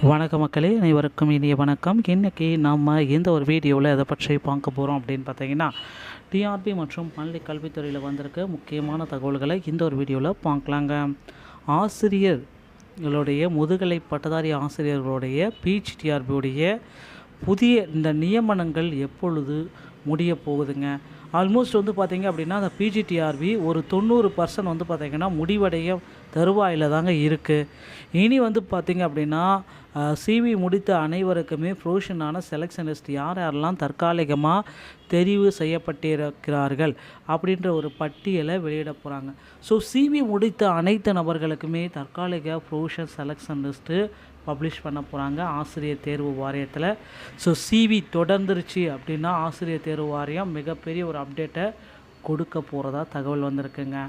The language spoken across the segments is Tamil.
வணக்கம் மக்களே, அனைவருக்கும் இனிய வணக்கம். இன்றைக்கி நம்ம இந்த ஒரு வீடியோவில் எதை பற்றி பார்க்க போகிறோம் அப்படின்னு பார்த்தீங்கன்னா, டிஆர்பி மற்றும் பள்ளி கல்வித்துறையில் வந்திருக்க முக்கியமான தகவல்களை இந்த ஒரு வீடியோவில் பார்க்கலாங்க. ஆசிரியர்களுடைய முதுகலை பட்டதாரி ஆசிரியர்களுடைய பிஜிடிஆர்பியுடைய புதிய இந்த நியமனங்கள் எப்பொழுது முடிய போகுதுங்க. ஆல்மோஸ்ட் பார்த்திங்க அப்படின்னா அந்த பிஜிடிஆர்பி ஒரு 90% பார்த்திங்கன்னா முடிவடைய தருவாயில் தாங்க இருக்குது. இனி பார்த்திங்க அப்படின்னா சிவி முடித்த அனைவருக்குமே ப்ரொஃபஷனான செலெக்ஷன் லிஸ்ட் யார் யாரெல்லாம் தற்காலிகமாக தெரிவு செய்யப்பட்டிருக்கிறார்கள் அப்படின்ற ஒரு பட்டியலை வெளியிட போகிறாங்க. ஸோ சிவி முடித்த அனைத்து நபர்களுக்குமே தற்காலிக ப்ரொஃபஷனல் செலெக்ஷன் லிஸ்ட்டு பப்ளிஷ் பண்ண போகிறாங்க ஆசிரியர் தேர்வு வாரியத்தில். ஸோ சிவி தொடர்ந்துருச்சு அப்படின்னா ஆசிரியர் தேர்வு வாரியம் மிகப்பெரிய ஒரு அப்டேட்டை கொடுக்க போகிறதா தகவல் வந்திருக்குங்க.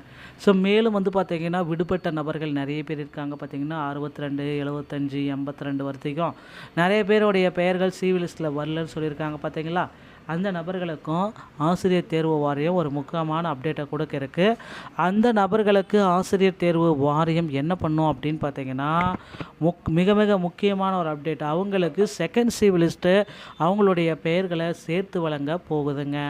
ஸோ மேலும் பார்த்திங்கன்னா விடுபட்ட நபர்கள் நிறைய பேர் இருக்காங்க. பார்த்திங்கன்னா 62, 75, 82 வரைக்கும் நிறைய பேருடைய பெயர்கள் சிவி லிஸ்ட்டில் வரலன்னு சொல்லியிருக்காங்க. பார்த்திங்களா, அந்த நபர்களுக்கும் ஆசிரியர் தேர்வு வாரியம் ஒரு முக்கியமான அப்டேட்டை கொடுக்க இருக்குது. அந்த நபர்களுக்கு ஆசிரியர் தேர்வு வாரியம் என்ன பண்ணும் அப்படின்னு பார்த்திங்கன்னா, மிக மிக முக்கியமான ஒரு அப்டேட். அவங்களுக்கு செகண்ட் சிவி லிஸ்ட்டு அவங்களுடைய பெயர்களை சேர்த்து வழங்க போகுதுங்க.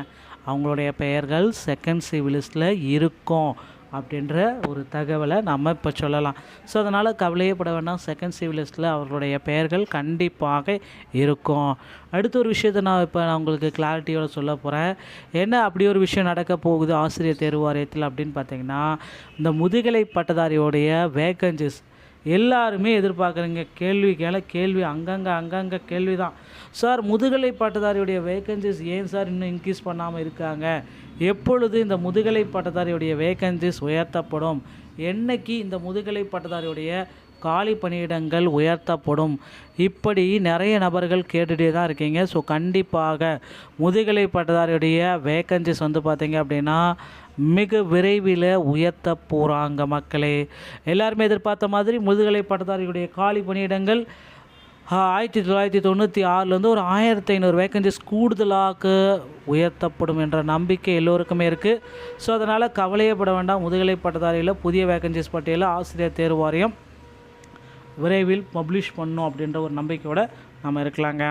அவங்களுடைய பெயர்கள் செகண்ட் சிவி லிஸ்ட்டில் இருக்கும் அப்படின்ற ஒரு தகவலை நம்ம இப்போ சொல்லலாம். ஸோ அதனால் கவலையப்பட வேண்டாம், செகண்ட் சிவி லிஸ்ட்டில் அவர்களுடைய பெயர்கள் கண்டிப்பாக இருக்கும். அடுத்த ஒரு விஷயத்தை நான் உங்களுக்கு கிளாரிட்டியோடு சொல்ல போகிறேன். என்ன அப்படி ஒரு விஷயம் நடக்க போகுது ஆசிரியர் தேர்வு வாரியத்தில் அப்படின்னு பார்த்தீங்கன்னா, இந்த முதுகலை பட்டதாரியோடைய வேக்கன்சிஸ் எல்லாருமே எதிர்பார்க்குறீங்க. கேள்வி அங்கங்கே கேள்வி தான். சார், முதுகலை பட்டதாரியுடைய வேக்கன்சிஸ் ஏன் சார் இன்னும் இன்க்ரீஸ் பண்ணாமல் இருக்காங்க? எப்பொழுது இந்த முதுகலை பட்டதாரியுடைய வேக்கன்சிஸ் உயர்த்தப்படும்? என்னைக்கு இந்த முதுகலை பட்டதாரியுடைய காலி பணியிடங்கள் உயர்த்தப்படும்? இப்படி நிறைய நபர்கள் கேட்டுகிட்டே தான் இருக்கீங்க. ஸோ கண்டிப்பாக முதுகலை பட்டதாரியுடைய வேக்கன்சிஸ் பார்த்திங்க அப்படின்னா மிக விரைவில் உயர்த்த போகிறாங்க மக்களே. எல்லாருமே எதிர்பார்த்த மாதிரி முதுகலை பட்டதாரியுடைய காலி பணியிடங்கள் 1996 ஒரு 1500 வேக்கன்சிஸ் கூடுதலாக உயர்த்தப்படும் என்ற நம்பிக்கை எல்லோருக்குமே இருக்குது. ஸோ அதனால் கவலையப்பட வேண்டாம். முதுகலை பட்டதாரியில் புதிய வேக்கன்சிஸ் பட்டியலில் ஆசிரியர் தேர்வு வாரியம் விரைவில் பப்ளிஷ் பண்ணும் அப்படின்ற ஒரு நம்பிக்கையோடு நம்ம இருக்கலாங்க.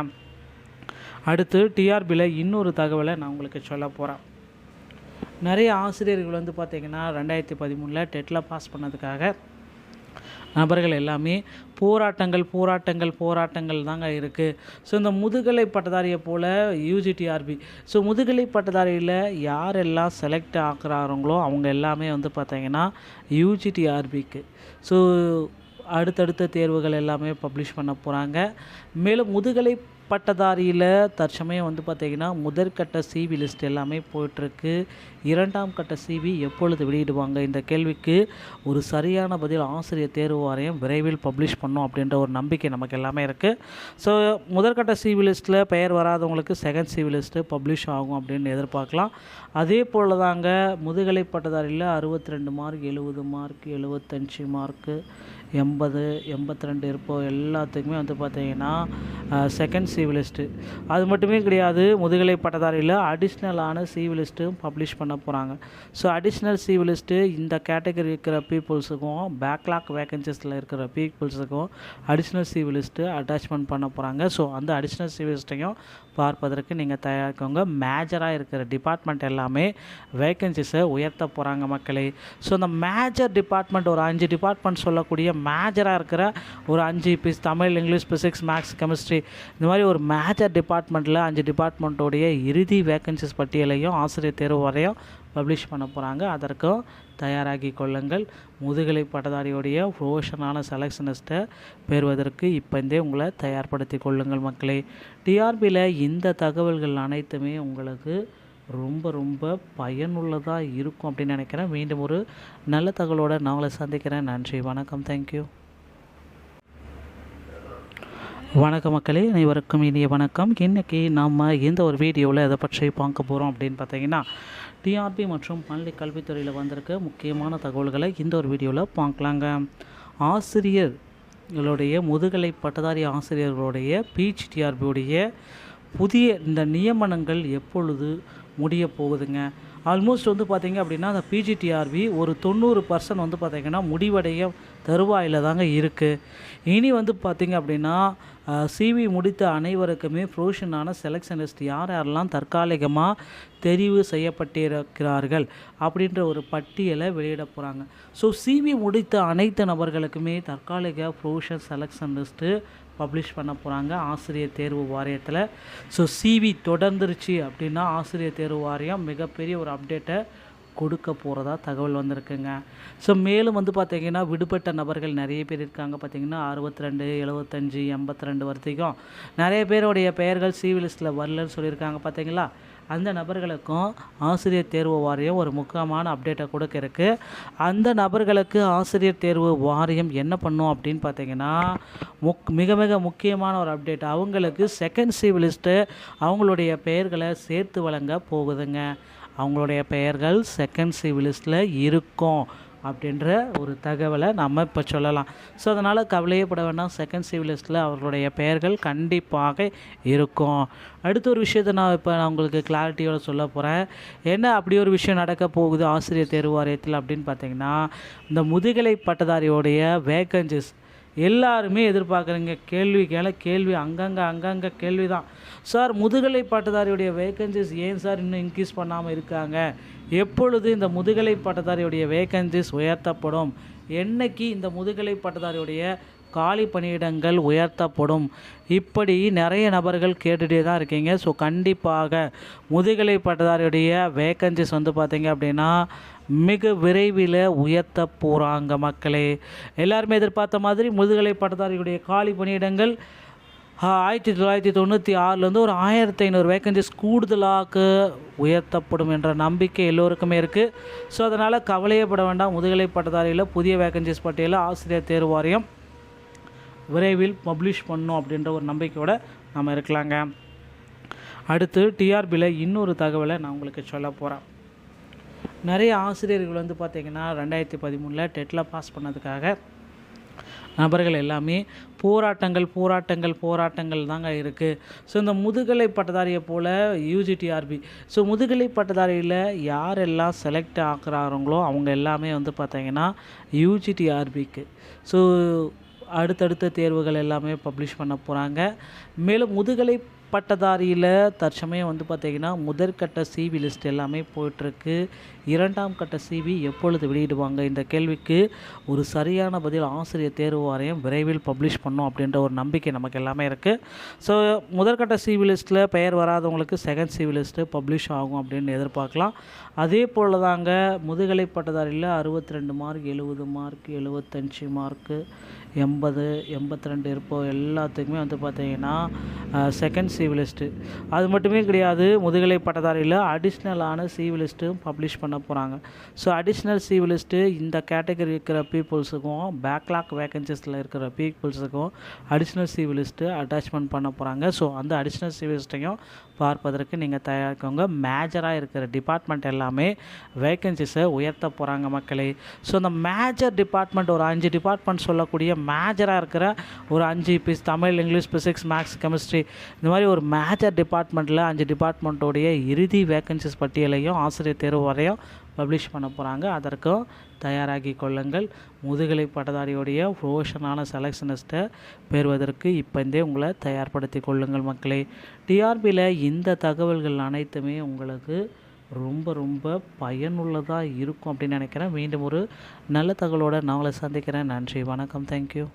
அடுத்து டிஆர்பியில் இன்னொரு தகவலை நான் உங்களுக்கு சொல்ல போகிறேன். நிறைய ஆசிரியர்கள் பார்த்திங்கன்னா 2013 டெட்டில் பாஸ் பண்ணதுக்காக நபர்கள் எல்லாமே போராட்டங்கள் தாங்க இருக்குது. ஸோ இந்த முதுகலை பட்டதாரியை போல் யூஜிடிஆர்பி, ஸோ முதுகலை பட்டதாரியில் யாரெல்லாம் செலக்ட் ஆகுறாங்களோ அவங்க எல்லாமே பார்த்திங்கன்னா யூஜிடிஆர்பிக்கு ஸோ அடுத்தடுத்த தேர்வுகள் எல்லாமே பப்ளிஷ் பண்ண போகிறாங்க. மேலும் முதுகலை பட்டதாரியில் தற்சமயம் பார்த்திங்கன்னா முதற்கட்ட சிவி லிஸ்ட் எல்லாமே போயிட்டுருக்கு. இரண்டாம் கட்ட சிவி எப்பொழுது வெளியிடுவாங்க? இந்த கேள்விக்கு ஒரு சரியான பதில் ஆசிரியர் தேர்வு வாரியம் விரைவில் பப்ளிஷ் பண்ணோம் அப்படின்ற ஒரு நம்பிக்கை நமக்கு எல்லாமே இருக்குது. ஸோ முதற்கட்ட சிவி லிஸ்ட்டில் பெயர் வராதவங்களுக்கு செகண்ட் சிவி லிஸ்ட்டு பப்ளிஷ் ஆகும் அப்படின்னு எதிர்பார்க்கலாம். அதே போல் தாங்க முதுகலை பட்டதாரியில் 62 மார்க், 70 மார்க், 75 மார்க்கு, 80, 82 இருப்போ எல்லாத்துக்குமே பார்த்திங்கன்னா செகண்ட் சிவி லிஸ்ட்டு. அது மட்டுமே கிடையாது, முதுகலை பட்டதாரியில் அடிஷ்னலான சிவி லிஸ்ட்டும் பப்ளிஷ் பண்ண போகிறாங்க. ஸோ அடிஷ்னல் சிவி லிஸ்ட்டு இந்த கேட்டகரி இருக்கிற பீப்புள்ஸுக்கும் பேக்லாக் வேக்கன்சிஸில் இருக்கிற பீப்புள்ஸுக்கும் அடிஷ்னல் சிவி லிஸ்ட்டு அட்டாச்மெண்ட் பண்ண போகிறாங்க. ஸோ அந்த அடிஷ்னல் சிவி லிஸ்ட்டையும் பார்ப்பதற்கு நீங்கள் தயாரிக்கோங்க. மேஜராக இருக்கிற டிபார்ட்மெண்ட் எல்லாமே வேக்கன்சிஸை உயர்த்த போகிறாங்க மக்களே. ஸோ அந்த மேஜர் டிபார்ட்மெண்ட் ஒரு 5 டிபார்ட்மெண்ட் சொல்லக்கூடிய மேஜராக இருக்கிற ஒரு 5 piece Tamil, English, physics, maths, chemistry, இந்த மாதிரி ஒரு மேஜர் டிபார்ட்மெண்ட்டில் 5 டிபார்ட்மெண்ட்டோடைய இறுதி வேக்கன்சிஸ் பட்டியலையும் ஆசிரியர் தேர்வு வரையும் பப்ளிஷ் பண்ண போகிறாங்க. அதற்கும் தயாராகி கொள்ளுங்கள். முதுகலை பட்டதாரியோடைய ப்ரொஃபஷனான செலெக்ஷன் லிஸ்ட்டை பெறுவதற்கு இப்போந்தே உங்களை தயார்படுத்தி கொள்ளுங்கள் மக்களே. டிஆர்பியில் இந்த தகவல்கள் அனைத்துமே உங்களுக்கு ரொம்ப ரொம்ப பயனுள்ளதாக இருக்கும் அப்படின்னு நினைக்கிறேன். மீண்டும் ஒரு நல்ல தகவலோடு நான் உங்களை சந்திக்கிறேன். நன்றி, வணக்கம், தேங்க்யூ. வணக்கம் மக்களே, அனைவருக்கும் இனிய வணக்கம். இன்றைக்கி நம்ம இந்த ஒரு வீடியோவில் எதை பற்றி பார்க்க போகிறோம் அப்படின்னு பார்த்தீங்கன்னா, டிஆர்பி மற்றும் பள்ளி கல்வித்துறையில் வந்திருக்க முக்கியமான தகவல்களை இந்த ஒரு வீடியோவில் பார்க்கலாங்க. ஆசிரியர்களுடைய முதுகலை பட்டதாரி ஆசிரியர்களுடைய பிஜிடிஆர்பியுடைய புதிய இந்த நியமனங்கள் எப்பொழுது முடிய போகுதுங்க. ஆல்மோஸ்ட் பார்த்திங்க அப்படின்னா அந்த பிஜிடிஆர்பி ஒரு 90% பார்த்திங்கன்னா முடிவடைய தருவாயில் தாங்க இருக்குது. இனி வந்து பார்த்திங்க அப்படின்னா சிவி முடித்த அனைவருக்குமே ப்ரொஃபஷனான செலெக்ஷன் லிஸ்ட் யார் யாரெல்லாம் தற்காலிகமாக தெரிவு செய்யப்பட்டிருக்கிறார்கள் அப்படின்ற ஒரு பட்டியலை வெளியிட போகிறாங்க. ஸோ சிவி முடித்த அனைத்து நபர்களுக்குமே தற்காலிக ப்ரொஃபஷனல் செலெக்ஷன் லிஸ்ட்டு பப்ளிஷ் பண்ண போகிறாங்க ஆசிரியர் தேர்வு வாரியத்தில். ஸோ சிவி தொடர்ந்துருச்சு அப்படின்னா ஆசிரியர் தேர்வு வாரியம் மிகப்பெரிய ஒரு அப்டேட்டை கொடுக்க போகிறதா தகவல் வந்திருக்குங்க. ஸோ மேலும் வந்து பார்த்திங்கன்னா விடுபட்ட நபர்கள் நிறைய பேர் இருக்காங்க. பார்த்திங்கன்னா 62, 75, 82 வரைக்கும் நிறைய பேருடைய பெயர்கள் சிவி லிஸ்ட்டில் வரலன்னு சொல்லியிருக்காங்க. பார்த்தீங்களா, அந்த நபர்களுக்கும் ஆசிரியர் தேர்வு வாரியம் ஒரு முக்கியமான அப்டேட்டை கொடுக்க இருக்குது. அந்த நபர்களுக்கு ஆசிரியர் தேர்வு வாரியம் என்ன பண்ணும் அப்படின்னு பார்த்தீங்கன்னா மிக மிக முக்கியமான ஒரு அப்டேட். அவங்களுக்கு செகண்ட் சிவி லிஸ்ட்டு அவங்களுடைய பெயர்களை சேர்த்து வழங்க போகுதுங்க. அவங்களுடைய பெயர்கள் செகண்ட் சிவி லிஸ்ட்டில் இருக்கும் அப்படின்ற ஒரு தகவலை நம்ம இப்போ சொல்லலாம். ஸோ அதனால் கவலையப்பட வேண்டாம், செகண்ட் சிவி லிஸ்ட்டில் அவர்களுடைய பெயர்கள் கண்டிப்பாக இருக்கும். அடுத்த ஒரு விஷயத்தை நான் உங்களுக்கு கிளாரிட்டியோடு சொல்ல போகிறேன். என்ன அப்படி ஒரு விஷயம் நடக்க போகுது ஆசிரியர் தேர்வு வாரியத்தில் அப்படின்னு பார்த்தீங்கன்னா, இந்த முதுகலை பட்டதாரியோடைய வேக்கன்சிஸ் எல்லாருமே எதிர்பார்க்குறீங்க. கேள்வி அங்கங்கே கேள்வி தான். சார், முதுகலை பட்டதாரியுடைய வேக்கன்சிஸ் ஏன் சார் இன்னும் இன்க்ரீஸ் பண்ணாமல் இருக்காங்க? எப்பொழுது இந்த முதுகலை பட்டதாரியுடைய வேக்கன்சிஸ் உயர்த்தப்படும்? என்னைக்கு இந்த முதுகலை பட்டதாரியுடைய காலி பணியிடங்கள் உயர்த்தப்படும்? இப்படி நிறைய நபர்கள் கேட்டுகிட்டே தான் இருக்கீங்க. ஸோ கண்டிப்பாக முதுகலை பட்டதாரியுடைய வேக்கன்சிஸ் வந்து பார்த்திங்க அப்படின்னா மிக விரைவில் உயர்த்த போகிறாங்க மக்களே. எல்லாருமே எதிர்பார்த்த மாதிரி முதுகலை பட்டதாரியுடைய காலி பணியிடங்கள் 1996 ஒரு 1500 வேக்கன்சிஸ் கூடுதலாக உயர்த்தப்படும் என்ற நம்பிக்கை எல்லோருக்குமே இருக்குது. ஸோ அதனால் கவலையப்பட வேண்டாம். முதுகலை பட்டதாரியில் புதிய வேக்கன்சிஸ் பட்டியலில் ஆசிரியர் தேர்வு வாரியம் விரைவில் பப்ளிஷ் பண்ணும் அப்படின்ற ஒரு நம்பிக்கையோடு நம்ம இருக்கலாங்க. அடுத்து டிஆர்பியில் இன்னொரு தகவலை நான் உங்களுக்கு சொல்ல போகிறேன். நிறைய ஆசிரியர்கள் வந்து பார்த்திங்கன்னா 2013 டெட்டில் பாஸ் பண்ணதுக்காக நபர்கள் எல்லாமே போராட்டங்கள் தாங்க இருக்குது. ஸோ இந்த முதுகலை பட்டதாரியை போல் யூஜிடிஆர்பி, ஸோ முதுகலை பட்டதாரியில் யாரெல்லாம் செலக்ட் ஆகுறாங்களோ அவங்க எல்லாமே வந்து பார்த்திங்கன்னா யூஜிடிஆர்பிக்கு ஸோ அடுத்தடுத்த தேர்வுகள் எல்லாமே பப்ளிஷ் பண்ண போகிறாங்க. மேலும் முதுகலை பட்டதாரியில் தற்சமயம் வந்து பார்த்திங்கன்னா முதற்கட்ட சிவி லிஸ்ட் எல்லாமே போயிட்டுருக்கு. இரண்டாம் கட்ட சிவி எப்பொழுது வெளியிடுவாங்க? இந்த கேள்விக்கு ஒரு சரியான பதில் ஆசிரியர் தேர்வு வாரியம் விரைவில் பப்ளிஷ் பண்ணும் அப்படின்ற ஒரு நம்பிக்கை நமக்கு எல்லாமே இருக்குது. ஸோ முதற்கட்ட சிவி லிஸ்ட்டில் பெயர் வராதவங்களுக்கு செகண்ட் சிவி லிஸ்ட்டு பப்ளிஷ் ஆகும் அப்படின்னு எதிர்பார்க்கலாம். அதே போல் தாங்க முதுகலை பட்டதாரியில் 62 மார்க், 70 மார்க், 75 மார்க்கு, 80, 82 இருப்போ எல்லாத்துக்குமே வந்து பார்த்திங்கன்னா செகண்ட் சிவி லிஸ்ட்டு. அது மட்டுமே கிடையாது, முதுகலை பட்டதாரியில் அடிஷ்னலான சிவி லிஸ்ட்டும் பப்ளிஷ் பண்ண போகிறாங்க. ஸோ அடிஷ்னல் சிவி லிஸ்ட்டு இந்த கேட்டகரி இருக்கிற பீப்புள்ஸுக்கும் பேக்லாக் வேக்கன்சிஸில் இருக்கிற பீப்புள்ஸுக்கும் அடிஷ்னல் சிவி லிஸ்ட்டு அட்டாச்மெண்ட் பண்ண போகிறாங்க. ஸோ அந்த அடிஷ்னல் சிவி லிஸ்ட்டையும் பார்ப்பதற்கு நீங்கள் தயாரிக்கோங்க. மேஜராக இருக்கிற டிபார்ட்மெண்ட் எல்லாமே வேக்கன்சிஸை உயர்த்த போகிறாங்க மக்களே. ஸோ அந்த மேஜர் டிபார்ட்மெண்ட் ஒரு 5 டிபார்ட்மெண்ட் சொல்லக்கூடிய மேஜராக இருக்கிற ஒரு 5 piece Tamil, English, physics, maths, chemistry இந்த மாதிரி ஒரு மேஜர் டிபார்ட்மெண்ட்டில் 5 டிபார்ட்மெண்ட்டோடைய இறுதி வேக்கன்சிஸ் பட்டியலையும் ஆசிரியர் தேர்வு வரையும் பப்ளிஷ் பண்ண போகிறாங்க. அதற்கும் தயாராகி கொள்ளுங்கள். முதுகலை பட்டதாரியோடைய ப்ரொஃபஷனான செலெக்ஷனிஸ்ட்டை பெறுவதற்கு இப்போந்தே உங்களை தயார்படுத்தி கொள்ளுங்கள் மக்களே. டிஆர்பியில் இந்த தகவல்கள் அனைத்துமே உங்களுக்கு ரொம்ப ரொம்ப பயனுள்ளதாக இருக்கும் அப்படின்னு நினைக்கிறேன். மீண்டும் ஒரு நல்ல தகவலோடு நான் உங்களை சந்திக்கிறேன். நன்றி, வணக்கம், தேங்க்யூ.